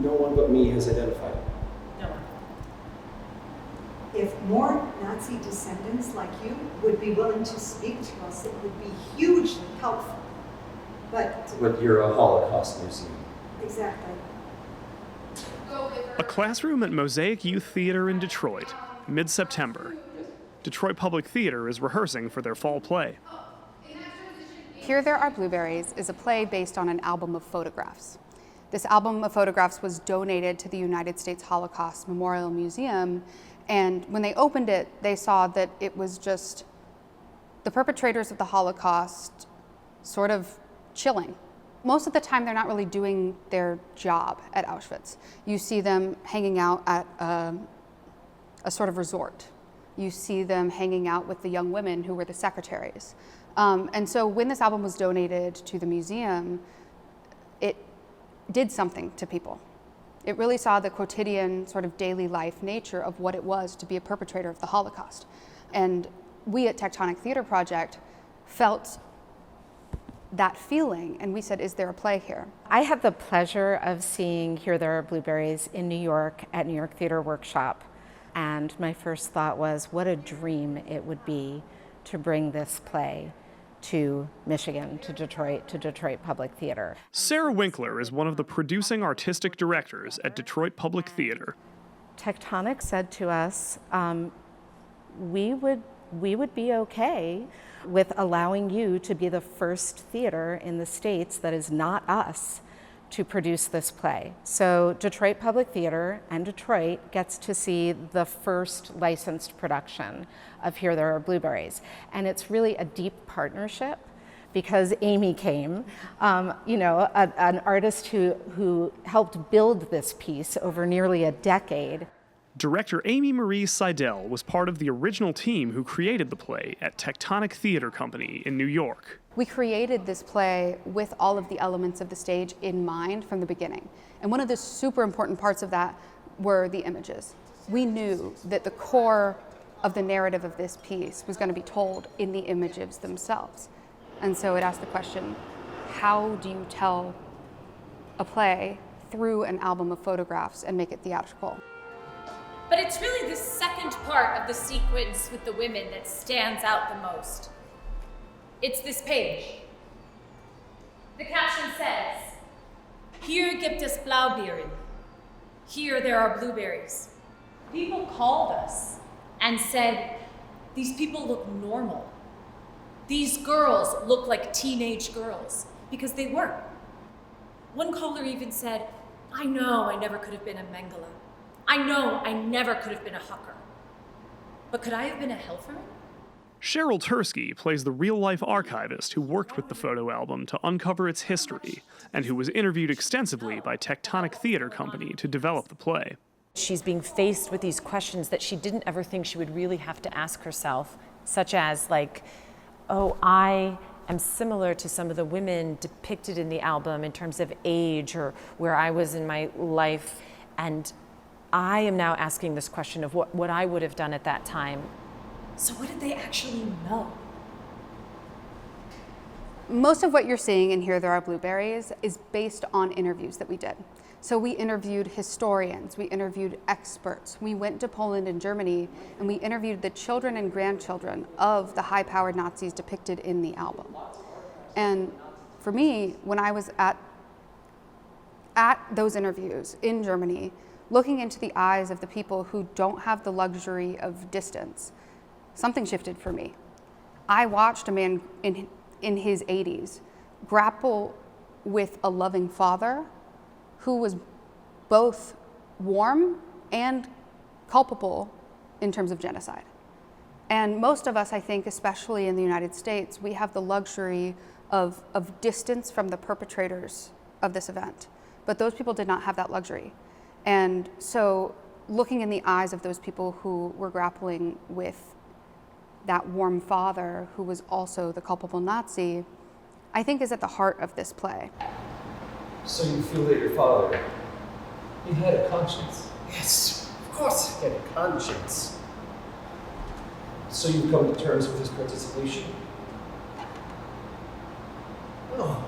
no one but me has identified it. No one. If more Nazi descendants like you would be willing to speak to us, it would be hugely helpful. But you're a Holocaust museum. exactly. A classroom at Mosaic Youth Theater in Detroit, mid-September. Detroit Public Theater is rehearsing for their fall play. There Are Blueberries is a play based on an album of photographs. This album of photographs was donated to the United States Holocaust Memorial Museum, and when they opened it, they saw that it was just the perpetrators of the Holocaust sort of chilling. Most of the time, they're not really doing their job at Auschwitz. You see them hanging out at a sort of resort. You see them hanging out with the young women who were the secretaries. And so when this album was donated to the museum, it did something to people. It really saw the quotidian sort of daily life nature of what it was to be a perpetrator of the Holocaust. And we at Tectonic Theater Project felt that feeling, and we said, is there a play here? I had the pleasure of seeing There Are Blueberries in New York at New York Theater Workshop, and my first thought was, what a dream it would be to bring this play to Michigan, to Detroit Public Theater. Sarah Winkler is one of the producing artistic directors at Detroit Public Theater. Tectonic said to us, we would be okay with allowing you to be the first theater in the States that is not us to produce this play. So Detroit Public Theater and Detroit gets to see the first licensed production of There Are Blueberries. And it's really a deep partnership because Amy came, an artist who helped build this piece over nearly a decade. Director Amy Marie Seidel was part of the original team who created the play at Tectonic Theater Company in New York. We created this play with all of the elements of the stage in mind from the beginning. And one of the super important parts of that were the images. We knew that the core of the narrative of this piece was going to be told in the images themselves. And so it asked the question, how do you tell a play through an album of photographs and make it theatrical? But it's really the second part of the sequence with the women that stands out the most. It's this page. The caption says, "Hier gibt es Blaubeeren. Here there are blueberries." People called us and said, these people look normal. These girls look like teenage girls, because they were. One caller even said, "I know I never could have been a Mengele. I know I never could have been a hooker. But could I have been a helfer?" Cheryl Tursky plays the real-life archivist who worked with the photo album to uncover its history, and who was interviewed extensively by Tectonic Theater Company to develop the play. She's being faced with these questions that she didn't ever think she would really have to ask herself, such as I am similar to some of the women depicted in the album in terms of age or where I was in my life, and I am now asking this question of what I would have done at that time. So what did they actually know? Most of what you're seeing in There Are Blueberries is based on interviews that we did. So we interviewed historians, we interviewed experts, we went to Poland and Germany, and we interviewed the children and grandchildren of the high-powered Nazis depicted in the album. And for me, when I was at those interviews in Germany, looking into the eyes of the people who don't have the luxury of distance, something shifted for me. I watched a man in his 80s grapple with a loving father who was both warm and culpable in terms of genocide. And most of us, I think, especially in the United States, we have the luxury of distance from the perpetrators of this event. But those people did not have that luxury. And so looking in the eyes of those people who were grappling with that warm father who was also the culpable Nazi, I think is at the heart of this play. So you feel that your father, he had a conscience? Yes, of course he had a conscience. So you've come to terms with his participation? No,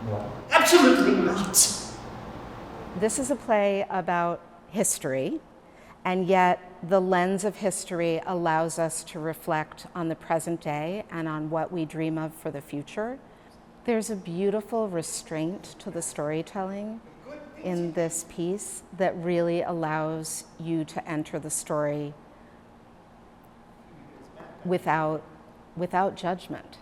No. absolutely not. This is a play about history, and yet the lens of history allows us to reflect on the present day and on what we dream of for the future. There's a beautiful restraint to the storytelling in this piece that really allows you to enter the story without judgment,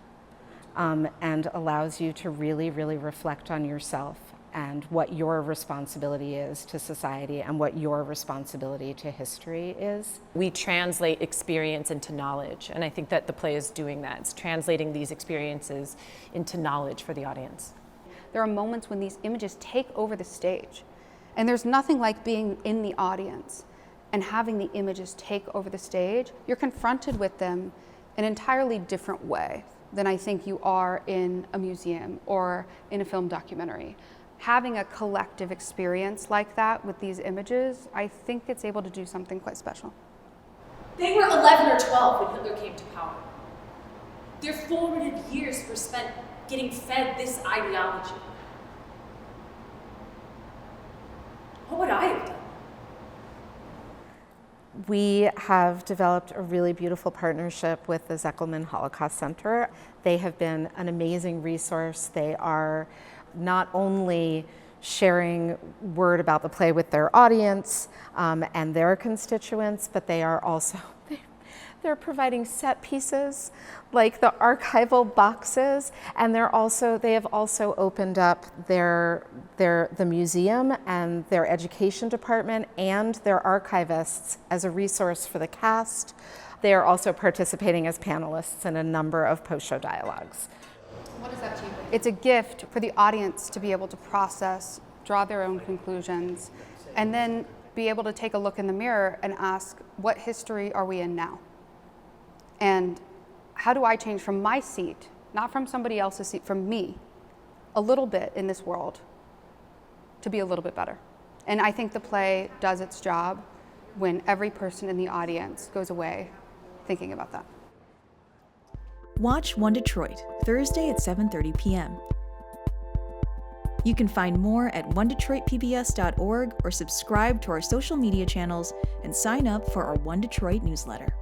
and allows you to really, really reflect on yourself and what your responsibility is to society and what your responsibility to history is. We translate experience into knowledge, and I think that the play is doing that. It's translating these experiences into knowledge for the audience. There are moments when these images take over the stage, and there's nothing like being in the audience and having the images take over the stage. You're confronted with them in an entirely different way than I think you are in a museum or in a film documentary. Having a collective experience like that with these images, I think it's able to do something quite special. They were 11 or 12 when Hitler came to power. Their formative years were spent getting fed this ideology. What would I have done? We have developed a really beautiful partnership with the Zeckelman Holocaust Center. They have been an amazing resource. They are not only sharing word about the play with their audience and their constituents, but they are also they're providing set pieces like the archival boxes, and they have also opened up the museum and their education department and their archivists as a resource for the cast. They are also participating as panelists in a number of post-show dialogues. What is that to you? It's a gift for the audience to be able to process, draw their own conclusions, and then be able to take a look in the mirror and ask, what history are we in now? And how do I change from my seat, not from somebody else's seat, from me, a little bit in this world to be a little bit better? And I think the play does its job when every person in the audience goes away thinking about that. Watch One Detroit, Thursday at 7:30 p.m. You can find more at onedetroitpbs.org or subscribe to our social media channels and sign up for our One Detroit newsletter.